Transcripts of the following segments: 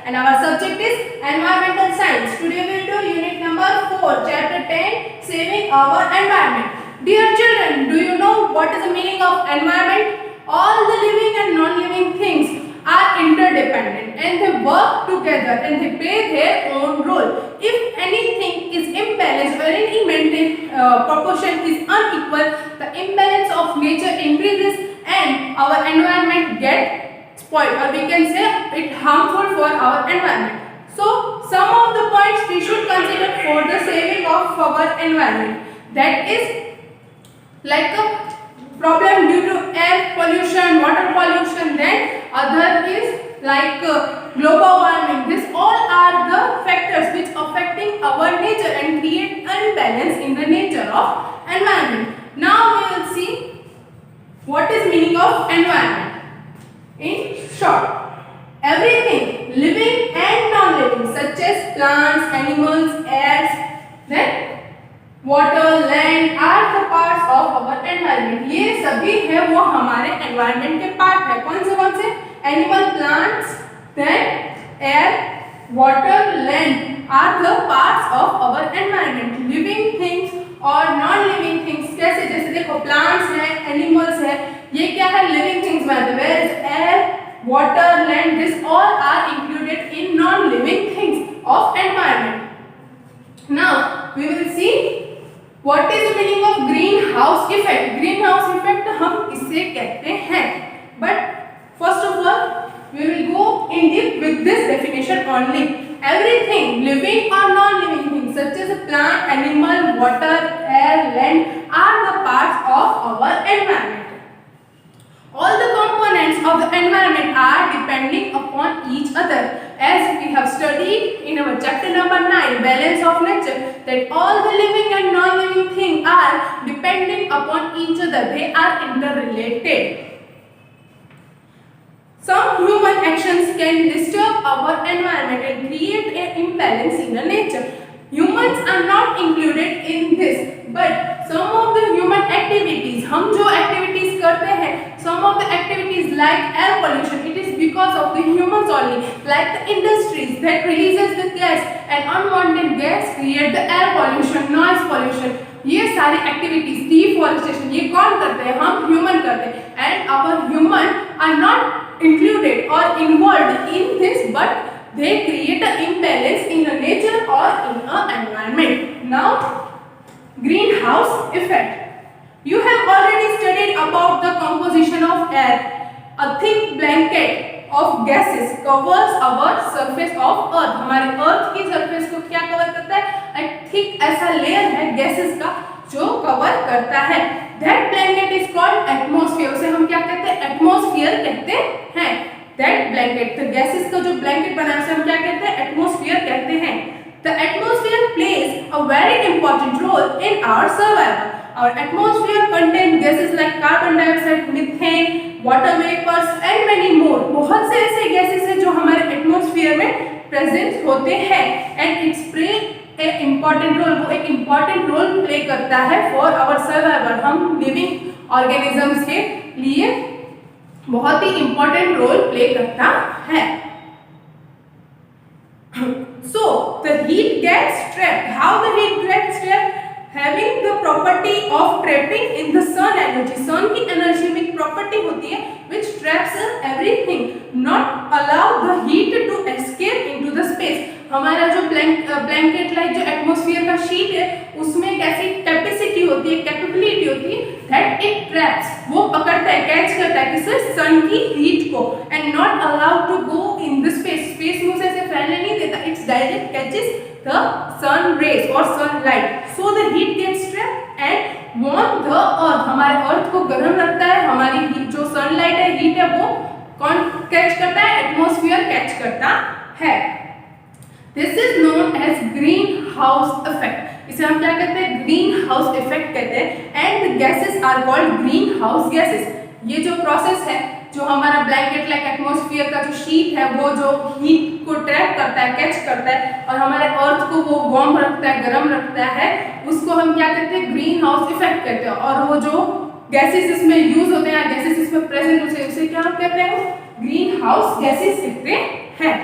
and our subject is environmental science. Today we will do unit number 4, chapter 10, saving our environment. Dear children, do you know what is the meaning of environment? All the living and non-living things are interdependent and they work together and they play their own role. If anything is imbalanced or any maintained proportion is unequal, the imbalance of nature increases and our environment gets spoiled, or we can say it harmful for our environment. So some of the points we should consider for the saving of our environment. That is like a problem due to air pollution, water pollution, then other is like global warming. These all are the factors which affecting our nature and create imbalance in the nature of environment. Now we will see what is meaning of environment. In short, everything living and non-living such as plants, animals, air, then water, land are the parts of our environment. ये सभी है वो हमारे environment के part है. कौन से animal, plants, then air, water, land are the parts of our environment. Living things और नॉन लिविंग थिंग्स कैसे, जैसे देखो प्लांट्स है, एनिमल्स है, ये क्या है लिविंग थिंग्स में. Where is air, water, land, this all are included in non living things of environment. Now we will see What is the meaning of greenhouse effect? Greenhouse effect हम इसे कहते हैं. But first of all, we will go in deep with this definition only. Everything living or non-living things such as a plant, animal, water, air, land are the parts of our environment. All the components of the environment are depending upon each other. As we have studied in our chapter number 9, balance of nature, that all the living and non-living things are depending upon each other. They are interrelated. Some human actions can disturb our environment and create an imbalance in the nature. Humans are not included in this, but some of the human activities, हम जो activities करते हैं, some of the activities like air pollution, it is because of the humans only. Like the industries that releases the gas and unwanted gas create the air pollution, noise pollution. ये सारी activities, deforestation, ये कौन करते हैं? हम human करते हैं. And our human are not included or involved in this, but they create an imbalance in the nature or in an environment. Now, greenhouse effect. You have already studied about the composition of air. A thick blanket of gases covers our surface of earth. हमारे earth की surface को क्या cover करता है? एक thick ऐसा layer है gases का जो cover करता है. That blanket is called atmosphere. उसे हम क्या कहते हैं? Atmosphere कहते हैं. That blanket, the gases का जो blanket बना है उसे हम क्या कहते हैं? Atmosphere कहते हैं. The atmosphere plays a very important role in our survival. Our atmosphere contains gases like carbon dioxide, methane, water vapors and many more. बहुत से ऐसे gases हैं जो हमारे atmosphere में present होते हैं and it play a important role. वो एक important role play करता है for our survival. हम living organisms के लिए बहुत ही important role play करता है. So the heat gets trapped. How the heat gets trapped? Having the property of trapping in the sun energy. Sun की energy में एक property होती है which traps everything, not allow the heat to escape into the space. हमारा जो blanket like जो atmosphere का sheet है उसमें एक ऐसी capacity होती है, capability होती है that it traps. वो पकड़ता है, catch करता है किसे? sun की heat को and not allowed to go in the space. Space में उसे ऐसे फैलने नहीं देता. It direct catches the sun rays or sunlight. So the heat gets trapped and warm the earth. हमारे earth को गर्म रखता है. हमारी जो sunlight है, heat है, वो कौन catch करता है? Atmosphere catch करता है. This is known as greenhouse effect. इसे हम क्या कहते हैं? greenhouse effect कहते हैं. And the gases are called greenhouse gases. ये जो process है, जो हमारा ब्लैंकेट लाइक एटमॉस्फेयर का जो शीट है वो जो हीट को ट्रैप करता है, कैच करता है और हमारे अर्थ को वो वार्म रखता है, गर्म रखता है, उसको हम क्या कहते हैं? ग्रीन हाउस इफेक्ट कहते हैं. और वो जो गैसेस इसमें यूज होते हैं, गैसेस इसमें प्रेजेंट होते हैं, उसे क्या कहते हैं? ग्रीन हाउस गैसेस कहते हैं.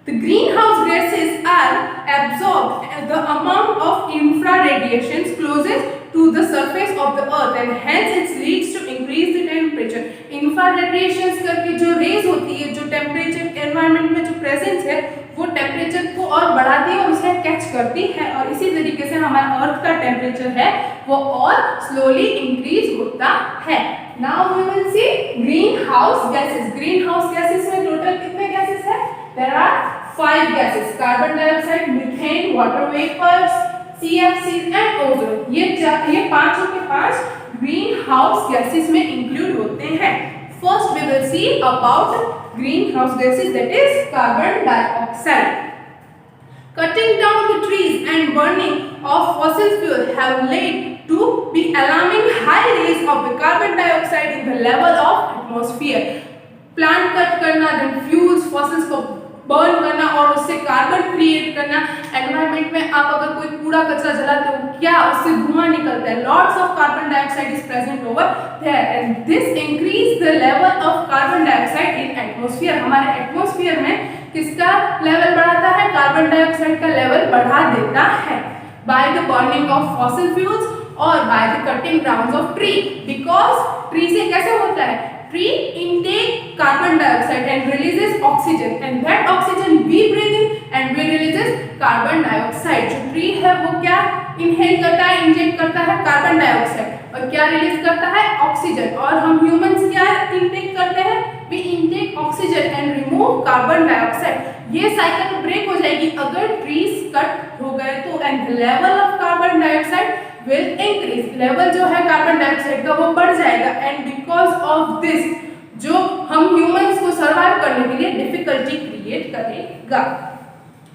The greenhouse gases are absorbed the amount of infrared radiations closest to the surface of the earth and hence it leads to increase the temperature. infrared radiations करके जो रेज होती है, जो temperature environment में जो presence है वो temperature को और बढ़ाती है और उसे कैच करती है और इसी तरीके से हमारा अर्थ का टेम्परेचर है वो और स्लोली इंक्रीज होता है. Now we will see green house gases. Green house gases में टोटल कितने गैसेस है? There are 5 gases. Carbon dioxide, methane, water vapours, CFCs and ozone. ये पांचों के पांच ग्रीन हाउस गैसेस में इंक्लूड होते हैं. First we will see about greenhouse gases, that is carbon dioxide. Cutting down the trees and burning of fossil fuel have led to be alarming high rates of the carbon dioxide in the level of atmosphere. Plant cut करना, then fuels, fossils को burn करना और उससे carbon create करना. Environment में आप अगर कोई कूड़ा कचरा जलाते हो क्या उससे धुआं निकलता है. Lots of carbon dioxide is present over there and this increase the level of carbon dioxide in atmosphere. हमारे एटमॉस्फेयर में किसका लेवल बढ़ाता है? कार्बन डाइऑक्साइड का लेवल बढ़ा देता है by the burning of fossil fuels और by the cutting down of tree. Because tree से कैसे होता है? Tree intake carbon dioxide and releases oxygen and that oxygen we breathe in and we releases carbon dioxide. जो tree है वो क्या inhale करता है, inject करता है कार्बन डाइऑक्साइड और क्या रिलीज करता है? ऑक्सीजन. और हम ह्यूमंस क्या इंटेक करते हैं? we intake oxygen and remove carbon dioxide. ये साइकिल ब्रेक हो जाएगी अगर trees कट हो गए तो and the level of carbon dioxide will increase. Level जो है कार्बन डाइऑक्साइड का वो बढ़ जाएगा एंड बिकॉज ऑफ दिस जो हम ह्यूमंस को सर्वाइव करने के लिए डिफिकल्टी क्रिएट करेगा.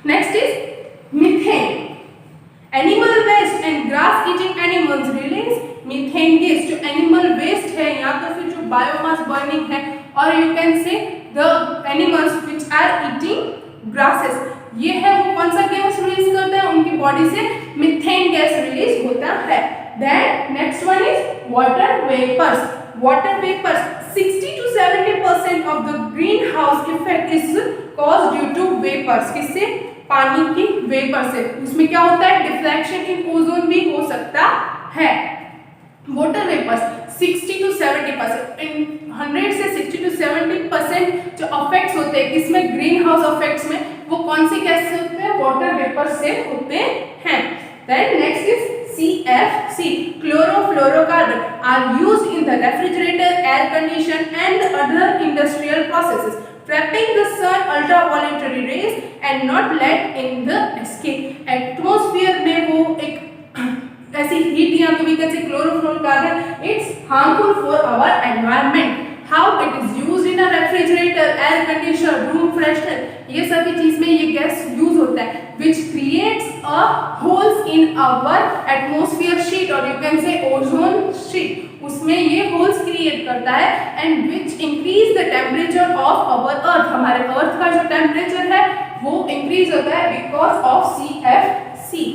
Next is methane. Animal waste and grass eating animals release methane gas. जो एनिमल वेस्ट है या तो फिर जो बायोमास बर्निंग है और you can say the animals which are eating grasses, ये है वो कौन सा गैस रिलीज करता है? उनकी बॉडी से मीथेन गैस रिलीज होता है. Then next one is water vapours. Water vapours 60 to 70% of the green house effect is caused due to vapours. किससे? पानी की वेपर से. उसमें क्या होता है? डिफ्लेक्शन इन ओजोन भी हो सकता है. Water vapours 60 to 70%. इन 100 से 60 to 70% जो इफेक्ट्स होते हैं किसमें? ग्रीन हाउस इफेक्ट्स में. वो कौन सी गैस से होते हैं? वाटर वेपर से होते हैं. Then next is CFC. Chlorofluorocarbon are used in the refrigerator, air condition and other industrial processes, trapping the sun ultraviolet rays and not let in the escape. Atmosphere में वो एक ऐसी हीट या तो we can say chlorofluorocarbon it's harmful for our environment. How it is used in a refrigerator, air conditioner, room freshener, ये सभी चीज में ये गैस यूज होता है which creates a holes in our atmosphere sheet or you can say ozone sheet. उसमें ये holes create करता है and which increase the temperature of our earth. हमारे earth का जो temperature है वो increase होता है because of CFC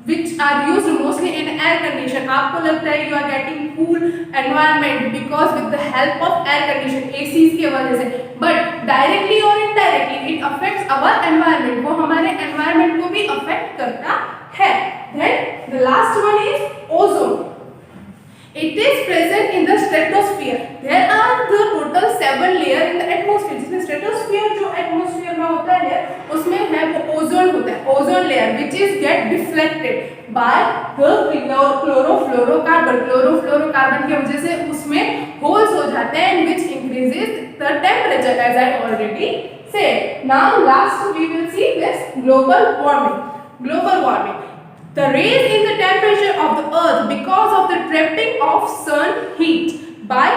which are used mostly in air condition. आपको लगता है you are getting cool environment because with the help of air condition ACs के वजह से, but directly or indirectly it affects our environment. वो हमारे environment को भी affect करता है. Then the last one is ozone. It is present in the stratosphere. There are the total 7 layer in the atmosphere. जिसमें stratosphere जो atmosphere में होता है layer, उसमें है वो ozone होता है. Ozone layer which is get deflected by the chlorofluorocarbon. Chlorofluorocarbon की वजह से उसमें holes हो जाते हैं which increases the temperature as I already said. Now last we will see this global warming. Global warming. The raise in the temperature of the earth because of the trapping of sun heat by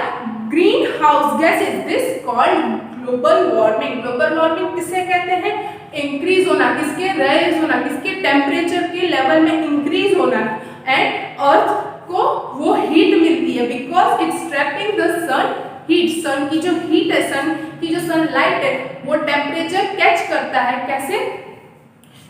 greenhouse gases. This called global warming. Global warming किसे कहते हैं? Increase होना, किसके? Raise होना, किसके? Temperature के level में increase होना and earth को वो heat मिलती है because it's trapping the sun heat. sun की जो heat है, sun की जो sunlight है वो temperature catch करता है. कैसे?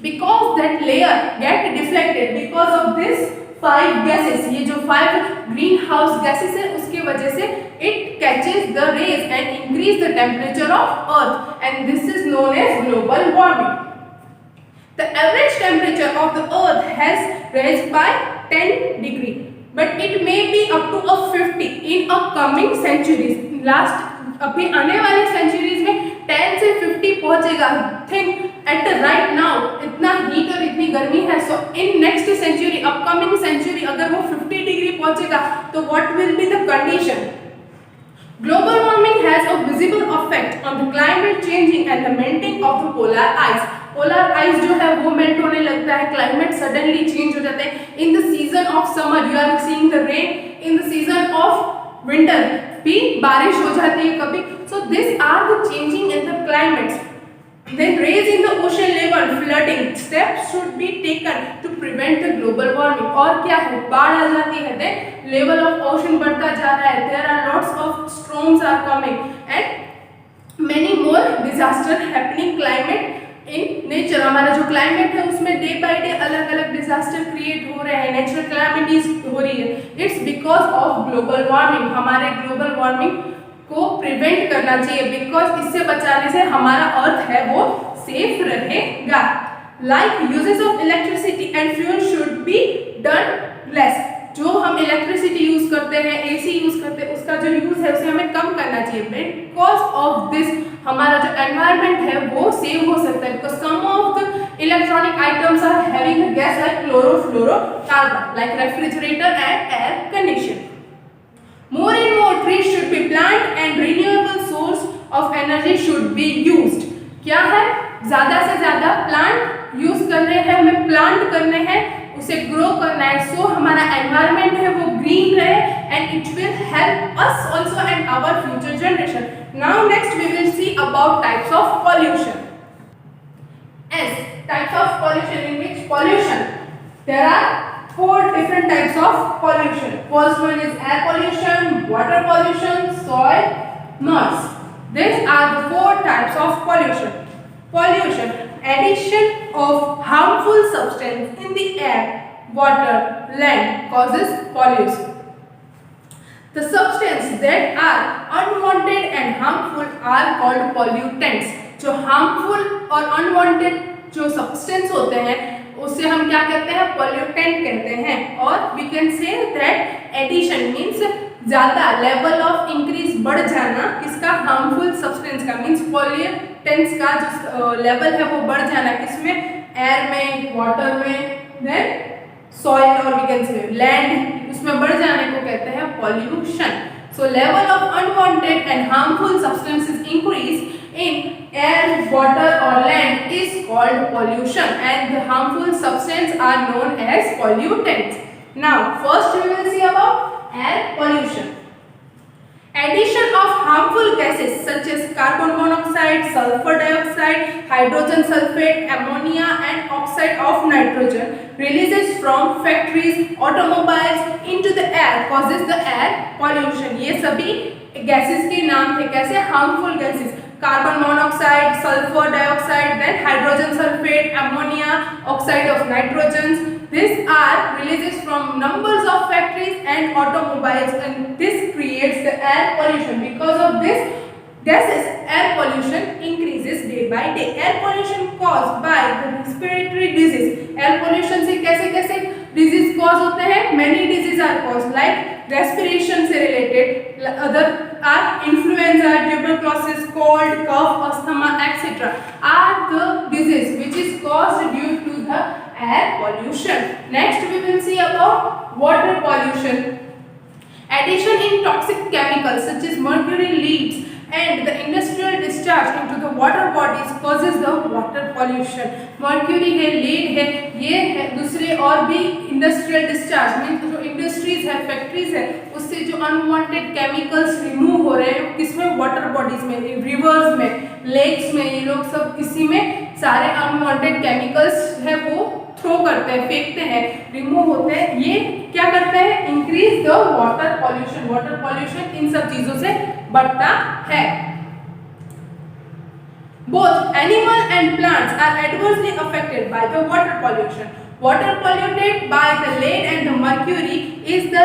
Because that layer get deflected because of this 5 gases, ये जो 5 ग्रीन हाउस गैसेस है उसके वजह से it catches the rays and increase the temperature of earth and this is known as global warming. The average temperature of the earth has raised by 10 degree, but it may be up to a 50 in upcoming centuries. अभी आने वाली centuries में 10 से 50 पहुंचेगा. Think at right now इतना heat और इतनी गर्मी है, so in next century, upcoming century अगर वो 50 डिग्री पहुंचेगा तो what will be the condition. Global warming has a visible effect on the climate changing and the melting of the polar ice. Polar ice जो है वो melt होने लगता है, क्लाइमेट सडनली चेंज हो जाता है. In the season of summer you are seeing the rain, in the season of winter भी बारिश हो जाती है कभी. So this are the changing in the climates. Then raise in the ocean level, flooding steps should be taken to prevent the global warming. और क्या है, बाढ़ आ जाती है, then level of ocean बढ़ता जा रहा है, there are lots of storms are coming and many more disaster happening. Climate in nature, हमारा जो क्लाइमेट है उसमें डे बाय डे अलग अलग डिजास्टर क्रिएट हो रहे हैं, नेचुरल कैलामिटीज हो रही है. It's because of global warming. हमारे ग्लोबल वार्मिंग को प्रिवेंट करना चाहिए बिकॉज इससे बचाने से हमारा अर्थ है वो सेफ रहेगा. Like uses of electricity and fuel should be done less. जो हम इलेक्ट्रिसिटी यूज करते हैं, एसी यूज करते हैं, उसका जो यूज है उसे हमें कम करना चाहिए. बिकॉज ऑफ दिस हमारा जो एनवायरनमेंट है वो सेव हो सकता है. Because some of the electronic items are having a gas like chlorofluorocarbon like refrigerator and air condition. More and more trees should be planted and renewable source of energy should be used. क्या है, ज्यादा से ज्यादा plant use करने हैं, हमें plant करने हैं, उसे ग्रो करना है. सो हमारा एनवायरनमेंट है वो ग्रीन रहे and it will help us also and our future generation. Now next we will see about types of pollution. As types of pollution, in which pollution there are 4 different types of pollution. First one is air pollution, water pollution, soil, noise. These are the 4 types of pollution. Pollution, addition of harmful substance in the air, water, land causes pollution. The substances that are unwanted and harmful are called pollutants. जो harmful और unwanted जो substance होते हैं उससे हम क्या कहते हैं, पॉल्यूटेंट कहते हैं. और we can say that addition means ज्यादा, लेवल ऑफ इंक्रीज बढ़ जाना किसका, हार्मफुल सब्सटेंस का, मीन्स पॉल्यूटेंट्स का जो लेवल है वो बढ़ जाना किसमें, एयर में, वाटर में, देन सॉइल और वी कैन से लैंड, उसमें बढ़ जाने को कहते हैं pollution. So level of unwanted and harmful substances increase in air, water or land is called pollution and the harmful substances are known as pollutants. Now first we will see about air pollution. Addition of harmful gases such as carbon monoxide, sulfur dioxide, hydrogen sulfate, ammonia and oxide of nitrogen releases from factories, automobiles into the air causes the air pollution. ये सभी gases के नाम थे, कैसे, harmful gases. Carbon monoxide, sulfur dioxide, then hydrogen sulfate, ammonia, oxide of nitrogen. These are releases from numbers of factories and automobiles and this creates the air pollution. Because of this gases, air pollution increases day by day. Air pollution caused by the respiratory disease. Air pollution से कैसे कैसे disease cause होते हैं? Many diseases are caused like respiration से related, other are influenza, tuberculosis, cold, cough, asthma, etc. are the disease which is caused due to the air pollution. Next we will see about water pollution. Addition in toxic chemicals such as mercury, leads and the industrial discharge into the water bodies causes the water pollution. Mercury है, lead है, ये है, दूसरे और भी industrial discharge means जो industries है, factories है, उससे जो अनवांटेड केमिकल्स रिमूव हो रहे हैं किसमें, वाटर बॉडीज में, रिवर्स में, लेक्स में, ये लोग सब इसी में सारे अनवांटेड केमिकल्स है वो थ्रो करते हैं, फेंकते हैं, रिमूव होते हैं. ये क्या करते हैं, increase the water pollution. Water pollution in सब चीजों से बढ़ता है. Both animal and plants are adversely affected by the water pollution. Water polluted by the lead and the mercury is the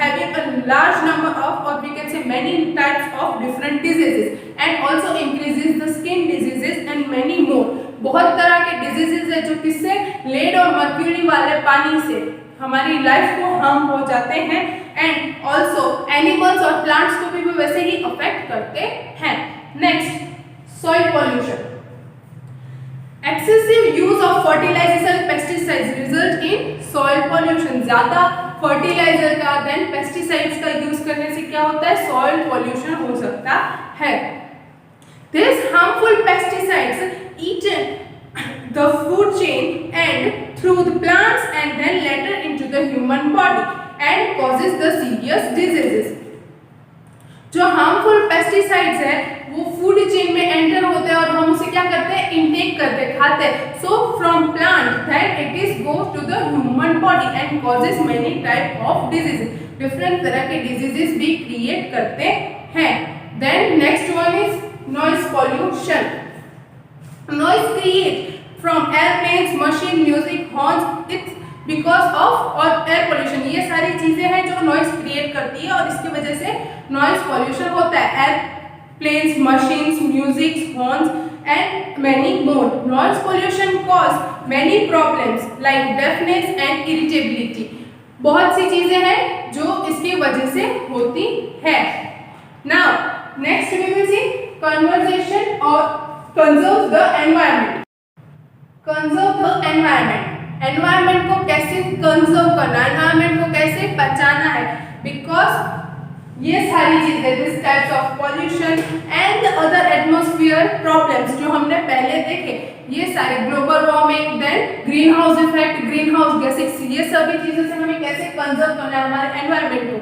having a large number of, or we can say many types of different diseases and also increases the skin diseases and many more. बहुत तरह के diseases है जो किससे, lead और mercury वाले पानी से हमारी लाइफ को हार्म हो जाते हैं एंड ऑल्सो एनिमल्स और प्लांट्स को भी वैसे ही अफेक्ट करते हैं. Next, soil pollution. Excessive use of fertilisers and pesticides result in soil pollution. ज्यादा फर्टिलाइजर का देन पेस्टिसाइड्स का यूज करने से क्या होता है, सॉइल पॉल्यूशन हो सकता है. This harmful pesticides eaten the food chain and through the plants and then later into the human body and causes the serious diseases. जो harmful pesticides है वो food chain में enter होते हैं और हम उसे क्या करते हैं, intake करते हैं, खाते हैं. So from plant then it is goes to the human body and causes many type of diseases. different तरह के diseases भी create करते हैं. Then next one is noise pollution. Noise create from airplanes, machine, music, horns, it's because of or air pollution. ये सारी चीजें हैं जो noise create करती है और इसकी वजह से noise pollution होता है. Airplanes, machines, music, horns and many more. Noise pollution cause many problems like deafness and irritability. बहुत सी चीजें हैं जो इसकी वजह से होती है. Now next we will see conservation or conserve the environment. Conserve the environment. Environment को कैसे कंजर्व करना, एनवायरनमेंट को कैसे बचाना है, बिकॉज ये सारी चीजें this types of pollution and other atmosphere problems जो हमने पहले देखे, ये सारे global warming, then green house effect, green house gases, ये सभी चीजों से हमें कैसे कंजर्व करना है हमारे एनवायरनमेंट को.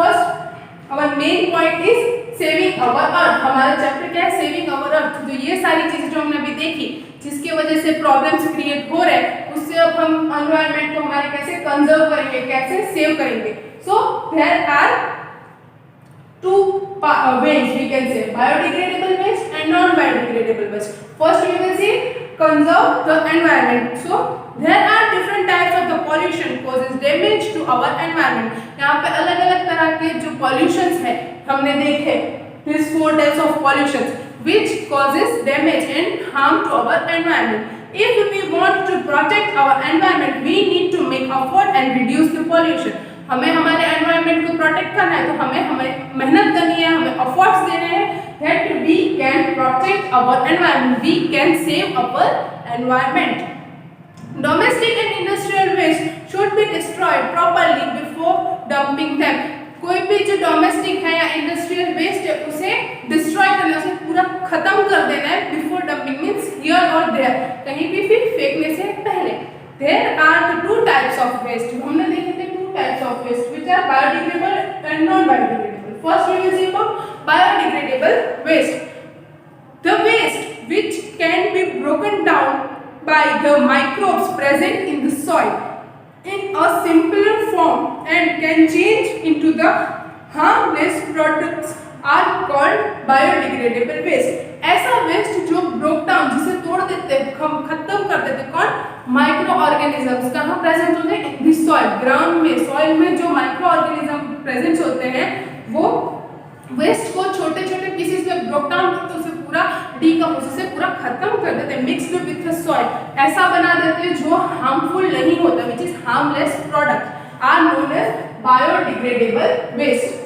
First our main point is saving our earth. हमारा चैप्टर क्या है, सेविंग आवर अर्थ. तो ये सारी चीजें जो हमने अभी देखी जिसकी वजह से प्रॉब्लम्स क्रिएट हो रहे हैं, उससे अब हम एनवायरनमेंट को हमारे कैसे कंजर्व करेंगे, कैसे सेव करेंगे. So there are two ways we can say, biodegradable waste and non biodegradable waste. First we will see conserve the environment. So there are different types of the pollution causes damage to our environment. यहाँ पे अलग अलग तरह के जो pollutions है हमने देखे, these 4 types of pollutions which causes damage and harm to our environment. If we want to protect our environment, we need to make effort and reduce the pollution. हमें हमारे एनवायरनमेंट को प्रोटेक्ट करना है तो हमें मेहनत करनी है, हमें एफर्ट्स देने हैं that we can protect our environment, we can save our environment. Domestic and industrial waste should be destroyed properly before dumping them. कोई भी जो डोमेस्टिक है या इंडस्ट्रियल वेस्ट है उसे डिस्ट्रॉय करना, उसे पूरा खत्म कर देना है बिफोर डंपिंग मींस हियर और देयर, कहीं भी फिर फेंकने से पहले. There are the 2 types of waste. हमने देखे थे 2 types of waste which are biodegradable and non biodegradable. First we will see about biodegradable waste. The waste which can be broken down by the microbes present in the soil in a simpler form and can change into the harmless products are called biodegradable waste. ऐसा waste जो broke down, जिसे तोड़ देते हम खत्म कर देते, कौन, माइक्रो ऑर्गेनिजम्स कहाँ प्रेजेंट होते हैं, इन सॉइल, ग्राउंड में, सॉइल में जो माइक्रो ऑर्गेनिज्म प्रेजेंट होते हैं वो वेस्ट को छोटे छोटे पीसेस में ब्रोक डाउन करते, उसे पूरा डीकंपोज से पूरा खत्म कर देते हैं, मिक्स्ड विद द सॉइल, ऐसा बना देते हैं जो हार्मफुल नहीं होता, which is harmless product are known as biodegradable waste.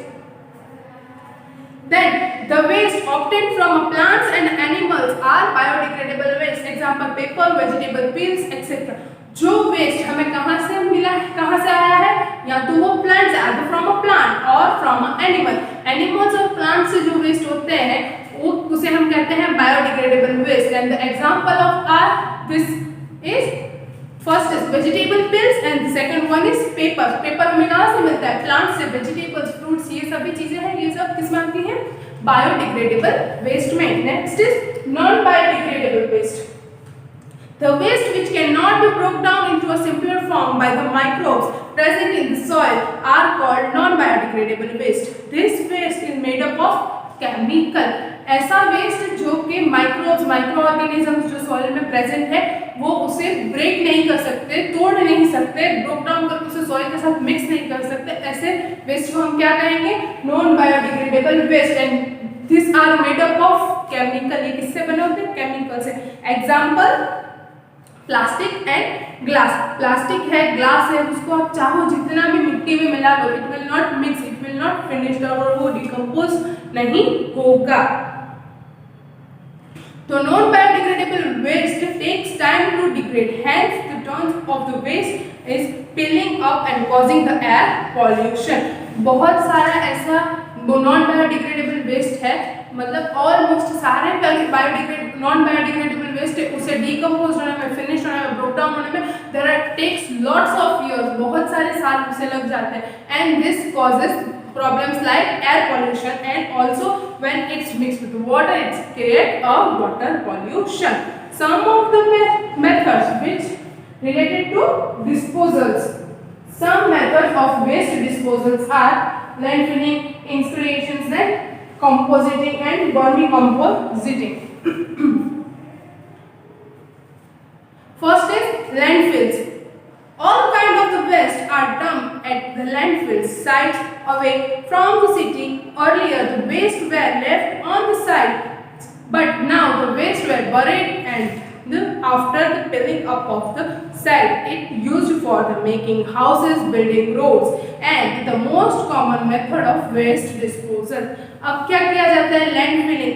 Then the waste obtained from plants and animals are biodegradable waste. Example paper, vegetable peels, etc. जो वेस्ट हमें कहाँ से मिला है, कहाँ से आया है, या तो वो प्लांट से, either from a plant or from an animal. Animals और plants से जो वेस्ट होते हैं वो उसे हम कहते हैं biodegradable waste. And the example of this is first is vegetable peels and the second one is paper. Paper हमें कहाँ से मिलता है, प्लांट से, vegetables, fruits, ये सभी चीजें हैं, ये सब किस में आती हैं, biodegradable waste में. Next is non biodegradable waste. The waste which cannot be broken down into a simpler form by the microbes present in the soil are called non biodegradable waste. This waste is made up of chemical. ऐसा waste जो कि microbes, micro organisms जो soil में present है वो उसे break नहीं कर सकते, तोड़ नहीं सकते, ब्रोक डाउन करके उसे सॉइल के साथ मिक्स नहीं कर सकते, ऐसे वेस्ट को हम क्या कहेंगे, non biodegradable waste. And this are made up of chemical. ये किससे बने होते हैं? केमिकल से। Example plastic and glass. Plastic है, ग्लास है, उसको आप चाहो जितना भी मिट्टी में मिला दो, it will not mix, it will not finish और वो डिकम्पोज नहीं होगा। तो non biodegradable waste takes time to degrade, hence the turns of the waste is piling up and causing the air pollution. बहुत सारा ऐसा नॉन बायोडिग्रेडेबल वेस्ट है, मतलब ऑलमोस्ट सारे नॉन बायोडिग्रेडेबल वेस्ट है, उसे डिकम्पोज होने में, फिनिश होने में, ब्रोक डाउन होने में there are takes lots of years, बहुत सारे साल उसे लग जाते हैं। And this causes problems like air pollution, and also when it's mixed with water it creates a water pollution. Some of the methods which related to disposals, some methods of waste disposals are landfilling, incinerations, and compositing and vermicomposting. First is landfills. All kinds of the waste are dumped at the landfill sites away from the city. Earlier, the waste were left on the site, but now the waste were buried, and after the filling up of the site, it used for the making houses, building roads, and the most common method of waste disposal. अब क्या किया जाता है? लैंडफिलिंग।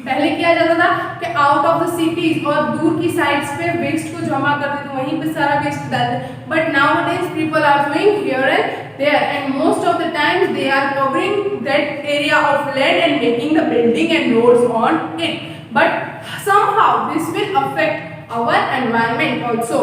पहले किया जाता था कि आउट ऑफ द सिटीज और दूर की साइड्स पे वेस्ट को जमा करते थे, वहीं पे सारा वेस्ट डालते, but nowadays people are doing here and there, and most of the times they are covering that area of land and making the building and roads on it, but somehow this will affect our environment also.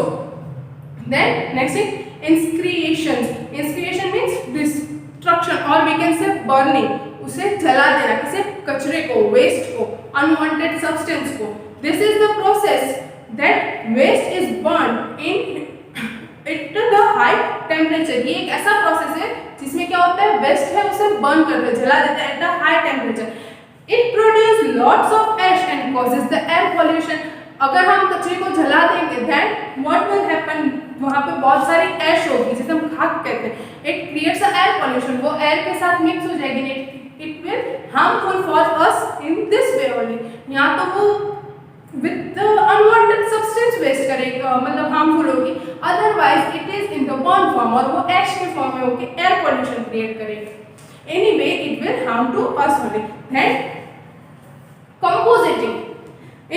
Then next is incineration. Incineration means destruction or we can say burning. उसे जला देना, किसे? कचरे को, waste को, unwanted substance को. This is the process that waste is burn in at the high temperature. ये एक ऐसा प्रोसेस है जिसमें क्या होता है, वेस्ट है उसे बर्न करते हैं, जला देते हैं at the high temperature. It produce lots of ash and causes the air pollution. अगर हम कचरे को जला देंगे देन व्हाट विल हैपन, वहाँ पे बहुत सारी ऐश होगी जिसे हम खाक कहते हैं. It creates a air pollution, वो एयर के साथ मिक्स हो जाएगी. It will harmful for us in this way only. यहाँ तो वो विद अनवांटेड सब्सटेंस वेस्ट करेगा, मतलब हार्मफुल होगी. Otherwise it is in the burn form और वो ऐश के फॉर्म में होकर एयर पॉल्यूशन क्रिएट करेगा. Anyway it will harm to us only. Then composting.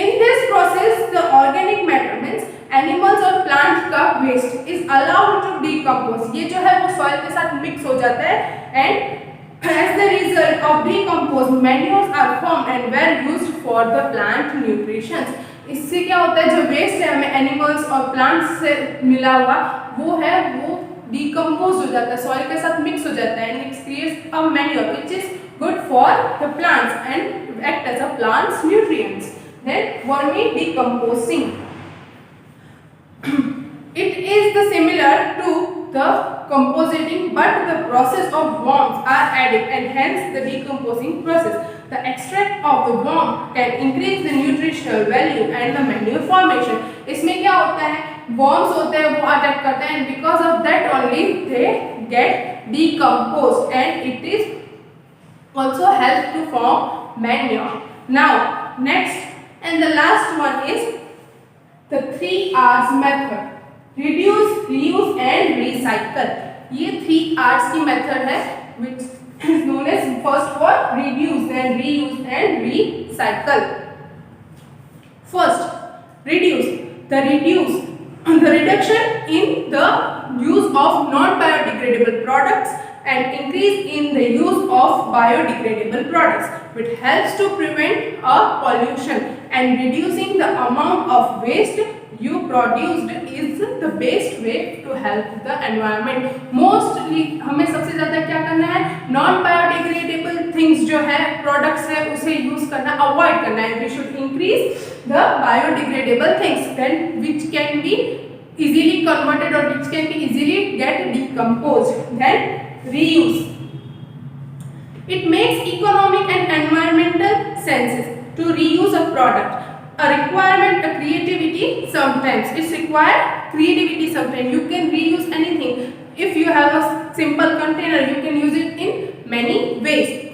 In this process, the organic matter means animals और plant का waste is allowed to decompose. ये जो है वो soil के साथ mix हो जाता है and as the result of decomposed manures are formed and were used for the plant nutrition. इससे क्या होता है, जो waste है हमें animals और plants से मिला हुआ वो है वो decompose हो जाता है, soil के साथ mix हो जाता है and it creates a manure which is good for the plants and act as a plant's nutrients. Then vermicomposting. It is the similar to the compositing, but the process of worms are added and hence the decomposing process. The extract of the worm can increase the nutritional value and the manure formation. इसमें क्या होता है, worms होते हैं वो attack करते हैं and because of that only they get decomposed and it is also help to form manure. Now next and the last one is the 3 R's method. Reduce, reuse and recycle. ये 3 R's की method है which is known as first for reduce, then reuse and recycle. First, reduce. The reduction in the use of non-biodegradable products and increase in the use of biodegradable products, which helps to prevent pollution, and reducing the amount of waste you produced is the best way to help the environment. Mostly हमें सबसे ज़्यादा क्या करना है, non biodegradable things जो है products है उसे use करना avoid करना है. We should increase the biodegradable things then which can be easily converted or which can be easily get decomposed. Then reuse. It makes economic and environmental senses. to reuse a product. A requirement, a creativity, sometimes it's required creativity. Sometimes you can reuse anything. If you have a simple container, you can use it in many ways.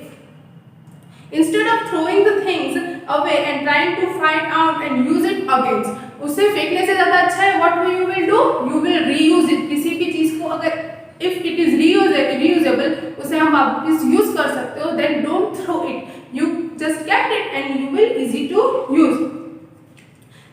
Instead of throwing the things away and trying to find out and use it again, उसे फेंकने से ज़्यादा अच्छा है what you will do, you will reuse it. किसी भी चीज़ को अगर if it is reusable, उसे हम वापस use कर सकते हो, then don't throw it. You just kept it and you will easy to use.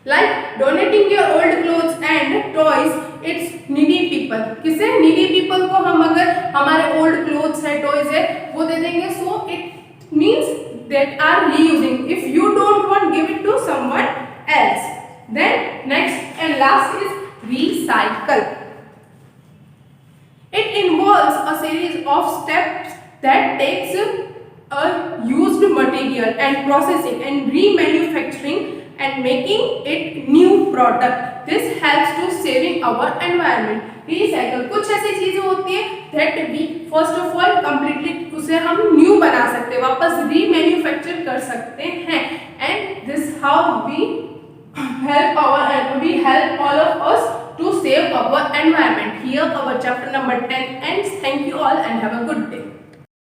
Like donating your old clothes and toys, it's needy people. किसे needy people को हम अगर हमारे old clothes है, toys है, वो दे देंगे, so it means that are reusing. If you don't want, give it to someone else. Then next and last is recycle. It involves a series of steps that takes a used material and processing and remanufacturing and making it new product. This helps to saving our environment. Recycle कुछ ऐसी चीजें होती है that we first of all completely उसे हम new बना सकते हैं, वापस remanufacture कर सकते हैं, and this how we help all of us to save our environment. Here our chapter number 10 ends. Thank you all and have a good day.